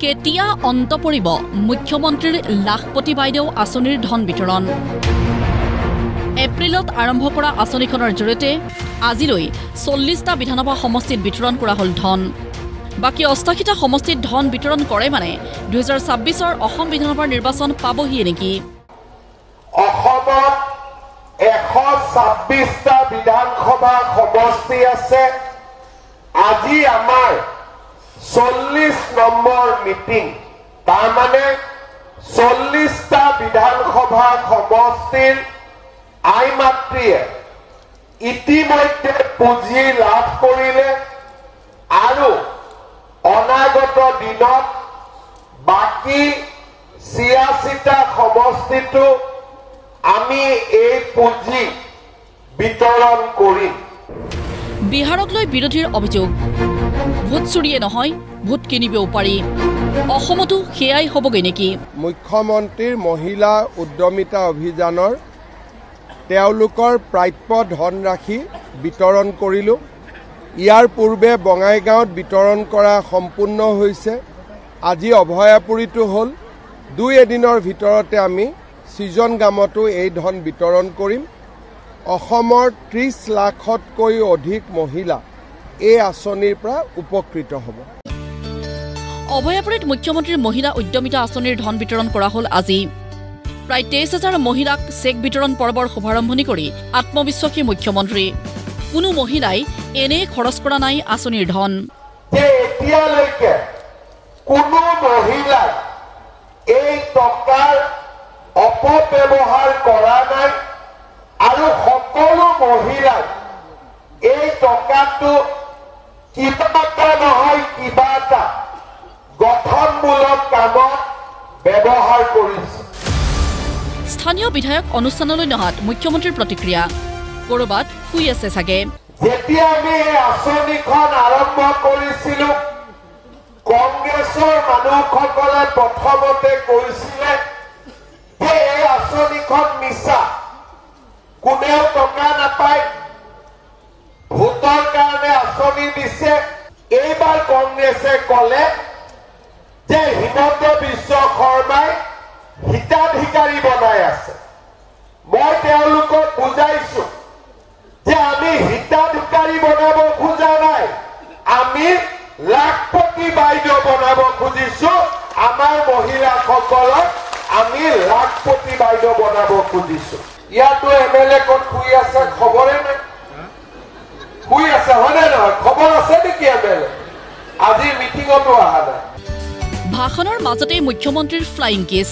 কেতিয়া অন্ত পৰিব মুখ্যমন্ত্ৰীৰ লাখপতি বাইদেউ আঁচনিৰ ধন বিতৰণ এপ্ৰিলত আৰম্ভ কৰা আঁচনিখনৰ জৰিয়তে আজিলৈ 40টা বিধানসভা সমষ্টিত বিতৰণ কৰা হ'ল ধন বাকি 88টা সমষ্টিত ধন বিতৰণ কৰে মানে 2026ৰ অসম বিধানসভাৰ নিৰ্বাচন পাবহি নেকি অসমত 126টা বিধানসভা সমষ্টি আছে আজি আমাৰ 40 নম্বৰ মিটিং তাৰ মানে 40টা বিধানসভা সমষ্টিৰ আইমাত্ৰীয়ে ইতিমধ্যে পুঁজি লাভ কৰিলে আৰু অনাগত দিনত বাকি 86টা সমষ্টিটো আমি এই পুঁজি বিতৰণ কৰিম বিহাৰক লৈ বিৰোধীৰ অভিযোগ ভোট চুৰিয়ে নহয় ভোট কিনিবও পাৰি অসমতো হেয়াই হ'বগৈ নেকি মুখ্যমন্ত্ৰীৰ মহিলা উদ্যমিতা অভিযানৰ তেওঁলোকৰ প্ৰাপ্য ধনৰাশি বিতৰণ কৰিলো ইয়াৰ পূৰ্বে বঙাইগাঁৱত বিতৰণ কৰা সম্পূৰ্ণ হৈছে আজি অভয়াপুৰীটো হ'ল 2 এদিনৰ ভিতৰতে আমি সিজন গামতো এই ধন বিতৰণ কৰিম অসমৰ 30 লাখতকৈ অধিক মহিলা এই আঁচনিৰ পৰা উপকৃত হ'ব অভয়াপুৰীত মুখ্যমন্ত্ৰীৰ মহিলা উদ্যমিতা আঁচনিৰ ধন বিতৰণ কৰা হ'ল আজি প্ৰায় 23,000 মহিলাক চেক বিতৰণ পৰ্বৰ শুভাৰম্ভণি কৰি আত্মবিশ্বাসী মুখ্যমন্ত্ৰী কোনো মহিলাই এনে খৰচ কৰা নাই আঁচনিৰ ধন এতিয়ালৈকে কোনো মহিলাই এই টকাৰ অপব্যৱহাৰ কৰা নাই আৰু সকলো মহিলাই এই টকাটো কিবা এটা নহয় কিবা এটা গঠনমূলক কামত ব্যৱহাৰ কৰিছে স্থানীয় বিধায়ক অনুষ্ঠানলৈ নহাত মুখ্যমন্ত্ৰীৰ প্ৰতিক্ৰিয়া কৰবাত শুই আছে চাগে যেতিয়া আমি এই আঁচনিখন আৰম্ভ কৰিছিলো কংগ্ৰেছৰ মানুহসকলে প্ৰথমতে কৈছিলে যে এই আঁচনিখন মিছা কোনেও টকা নাপায় ভোটৰ কাৰণে আঁচনি দিছে এইবাৰ কংগ্ৰেছে ক'লে যে হিমন্ত বিশ্ব শৰ্মাই হিতাধিকাৰী বনাই আছে মই তেওঁলোকক বুজাইছো যে আমি হিতাধিকাৰী বনাব খোজা নাই আমি লাখপতি বাইদেউ বনাব খুজিছো আমাৰ মহিলাসকলক আমি লাখপতি বাইদেউ বনাব খুজিছো ইয়াতো এমএলএ কোন শুই আছে খবৰে নাই শুই আছে হয়নে নহয় খবৰ আছে নেকি এমএলএ আজি মিটিঙতো অহা নাই ভাষণৰ মাজতে মুখ্যমন্ত্ৰীৰ ফ্লাইং কেছ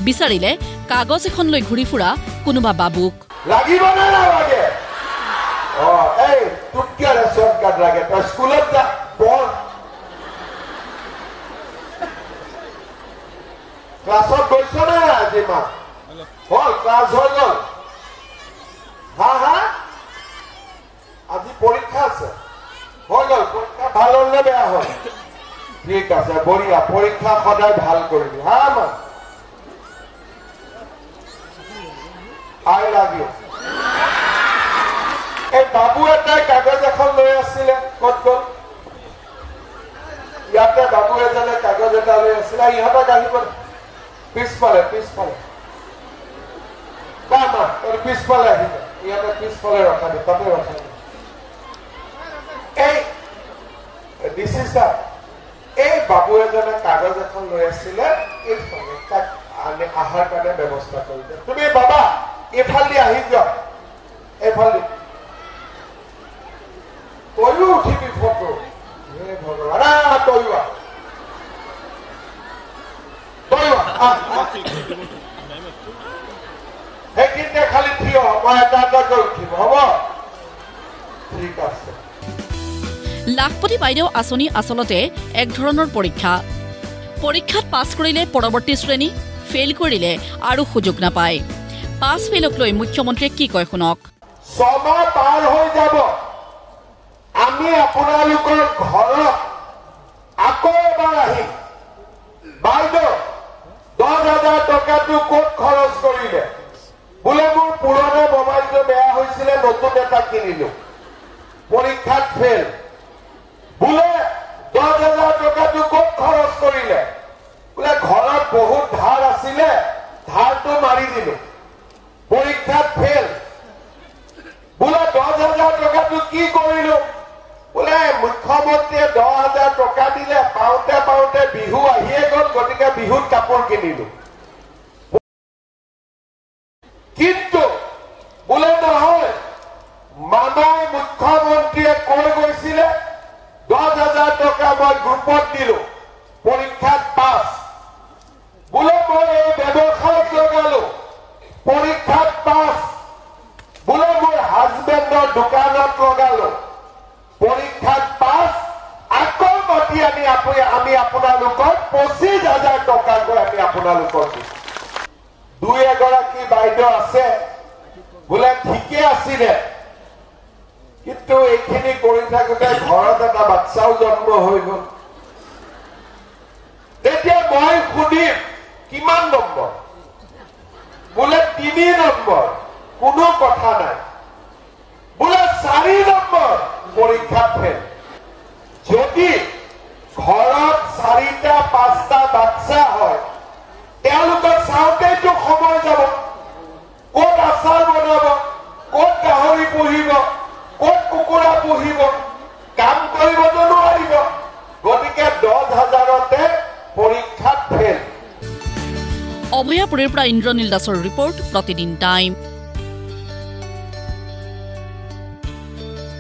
বিচাৰিলে কাগজ এখন লৈ ঘূৰি ফুৰা কোনোবা বাবুক লাগিব না নালাগে এই তুমকে ৰেচন কাৰ্ড লাগে তই স্কুলত যা পঢ় ক্লাছত গৈছ না আজি মা হ'ল ক্লাছ হৈ গ'ল হা আজি পৰীক্ষা আছে হৈ গ'ল পৰীক্ষা ভাল হ'ল নে বেয়া হ'ল ঠিক আছে বঢ়িয়া পৰীক্ষা সদায় ভাল কৰিবি হা মা I love you. এই বাবু এটাই কাগজ এখন লৈ আছিলে ক'ত গ'ল ইয়াতে বাবু এজনে কাগজ এটা লৈ আছিলে ইহঁতক আহিব পিছফালে মা তোৰ পিছফালে আহিব ইহঁতে পিছফালে ৰখাবি তাতে ৰখাবি এই ডিচিছা এই বাবু এজনে কাগজ এখন লৈ আছিলে এইফালে তাক আহাৰ কাৰণে ব্যৱস্থা কৰি দে তুমি বাবা এইফালে আহি যোৱা এইফালে তয়ো উঠিবি ফটো হে ভগৱান তয়ো সেইখিনিতে খালি থিয় মই এটা এটাকৈ উঠিব হ'ব ঠিক আছে লাখপতি বাইদেউ আঁচনি আচলতে এক ধৰণৰ পৰীক্ষাত পাছ কৰিলে পৰৱৰ্তী শ্ৰেণী ফেইল কৰিলে আৰু সুযোগ নাপায় পাছ ফেইলক লৈ মুখ্যমন্ত্ৰীয়ে কি কয় শুনক সময় পাৰ হৈ যাব আমি আপোনালোকৰ ঘৰত আকৌ এবাৰ আহিম বাইদেউ 10,000 টকাটো ক'ত খৰচ কৰিলে বোলে মোৰ পুৰণা মোবাইলটো বেয়া হৈছিলে নতুন এটা কিনিলো পৰীক্ষাত ফেইল বোলে 10,000 টকাটো ক'ত খৰচ কৰিলে মুখ্যমন্ত্ৰীয়ে 10,000 টকা দিলে, পাওঁতে পাওঁতে বিহু আহিয়ে গ'ল, গতিকে বিহুত কাপোৰ কিনিলো। কিন্তু বোলে নহয়, মাননীয় মুখ্যমন্ত্ৰীয়ে কৈ গৈছিলে 10,000 টকা মই গ্ৰুপত দিলো, পৰীক্ষাত পাছ। বোলে মই এই ব্যৱসায়ত লগালো, পৰীক্ষাত পাছ। বোলে মোৰ হাজবেণ্ডৰ দোকানত লগালো, পৰীক্ষাত পাছ। আকৌ মাতি আনি আমি আপোনালোকক 25,000 টকাকৈ আমি আপোনালোকক দিছো। দুই এগৰাকী বাইদেউ আছে, বোলে ঠিকে আছিলে, কিন্তু এইখিনি কৰি থাকোতে ঘৰত এটা বাচ্চাও জন্ম হৈ গ'ল। তেতিয়া মই সুধিম কিমান নম্বৰ? বোলে 3 নম্বৰ। কোনো কথা নাই। বোলে 4 নম্বৰ পৰীক্ষা ফেল। যদি ঘৰত 4টা 5টা বাচ্চা হয়, তেওঁলোকক চাওঁতেইতো সময় যাব। ক'ত আচাৰ বনাব, ক'ত গাহৰি পুহিব, ক'ত কুকুৰা পুহিব, কাম কৰিবতো নোৱাৰিব। গতিকে 10,000তে পৰীক্ষাত ফেল। অভয়াপুৰীৰ পৰা ইন্দ্ৰনীল দাসৰ ৰিপৰ্ট, প্ৰতিদিন টাইম।